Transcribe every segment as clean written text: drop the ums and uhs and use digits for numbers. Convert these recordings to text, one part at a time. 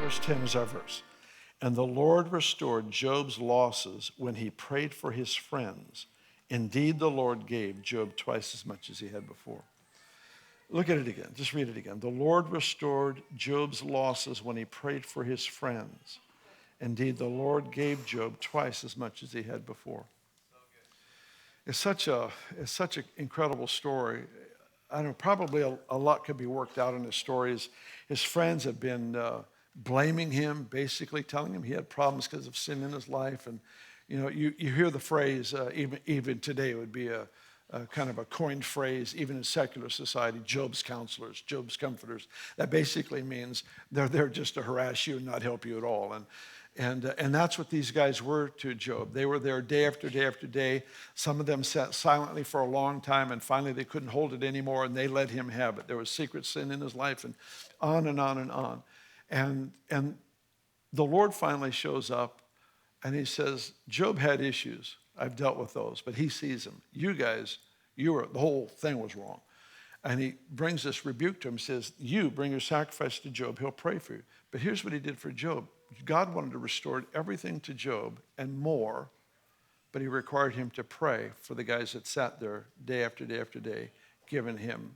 Verse 10 is our verse. And the Lord restored Job's losses when he prayed for his friends. Indeed, the Lord gave Job twice as much as he had before. Look at it again. Just read it again. The Lord restored Job's losses when he prayed for his friends. Indeed, the Lord gave Job twice as much as he had before. It's such an incredible story. I don't know, probably a lot could be worked out in his story. His friends have been blaming him, basically telling him he had problems because of sin in his life. And you hear the phrase, even today it would be a kind of a coined phrase, even in secular society, Job's counselors, Job's comforters. That basically means they're there just to harass you and not help you at all. And that's what these guys were to Job. They were there day after day after day. Some of them sat silently for a long time, and finally they couldn't hold it anymore, and they let him have it. There was secret sin in his life, and on and on and on. And the Lord finally shows up, and he says, Job had issues. I've dealt with those, but he sees them. You guys, the whole thing was wrong. And he brings this rebuke to him, says, you bring your sacrifice to Job, he'll pray for you. But here's what he did for Job. God wanted to restore everything to Job and more, but he required him to pray for the guys that sat there day after day after day, giving him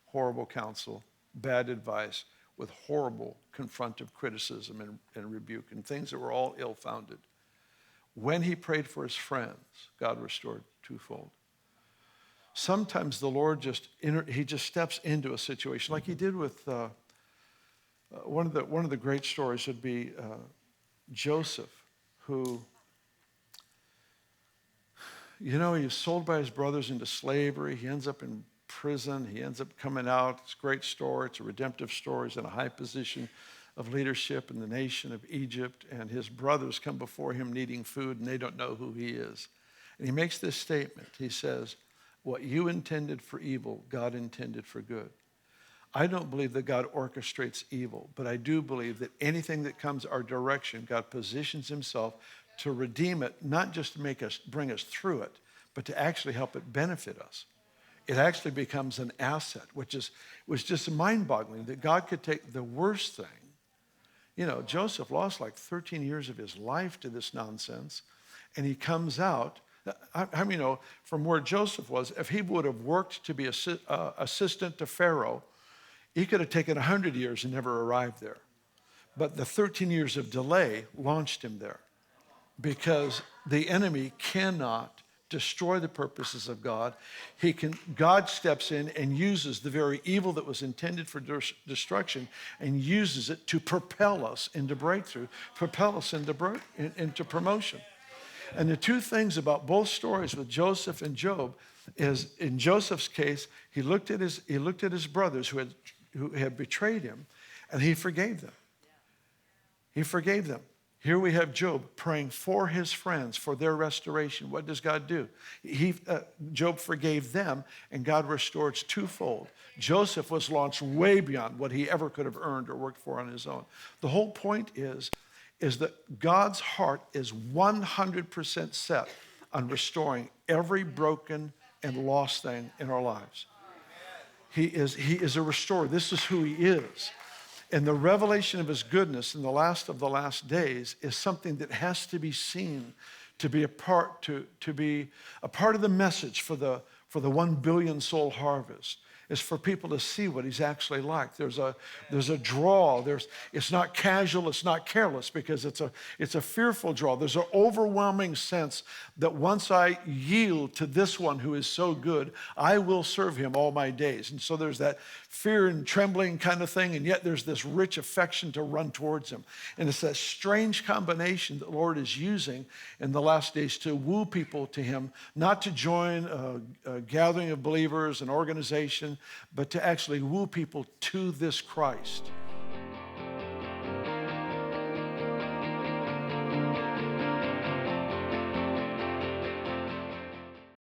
horrible counsel, bad advice, with horrible confrontive criticism and rebuke, and things that were all ill-founded. When he prayed for his friends, God restored twofold. Sometimes the Lord he just steps into a situation like he did with one of the great stories would be Joseph, who, he was sold by his brothers into slavery. He ends up in prison. He ends up coming out. It's a great story. It's a redemptive story. He's in a high position of leadership in the nation of Egypt, and his brothers come before him needing food, and they don't know who he is. And he makes this statement. He says, what you intended for evil, God intended for good. I don't believe that God orchestrates evil, but I do believe that anything that comes our direction, God positions himself to redeem it, not just to bring us through it, but to actually help it benefit us. It actually becomes an asset, which was just mind-boggling that God could take the worst thing. Joseph lost like 13 years of his life to this nonsense, and he comes out. From where Joseph was, if he would have worked to be assistant to Pharaoh, he could have taken 100 years and never arrived there. But the 13 years of delay launched him there, because the enemy cannot destroy the purposes of God. God steps in and uses the very evil that was intended for destruction and uses it to propel us into breakthrough, propel us into promotion. And the two things about both stories with Joseph and Job is, in Joseph's case, he looked at his brothers who had betrayed him, and he forgave them. He forgave them. Here we have Job praying for his friends, for their restoration. What does God do? Job forgave them, and God restores twofold. Joseph was launched way beyond what he ever could have earned or worked for on his own. The whole point is that God's heart is 100% set on restoring every broken and lost thing in our lives. He is a restorer. This is who he is. And the revelation of his goodness in the last of the last days is something that has to be seen, to be a part of the message for the 1 billion soul harvest. Is for people to see what he's actually like. There's a draw. It's not casual, it's not careless, because it's a fearful draw. There's an overwhelming sense that once I yield to this one who is so good, I will serve him all my days. And so there's that fear and trembling kind of thing, and yet there's this rich affection to run towards him. And it's that strange combination that the Lord is using in the last days to woo people to him, not to join a gathering of believers, an organization, but to actually woo people to this Christ.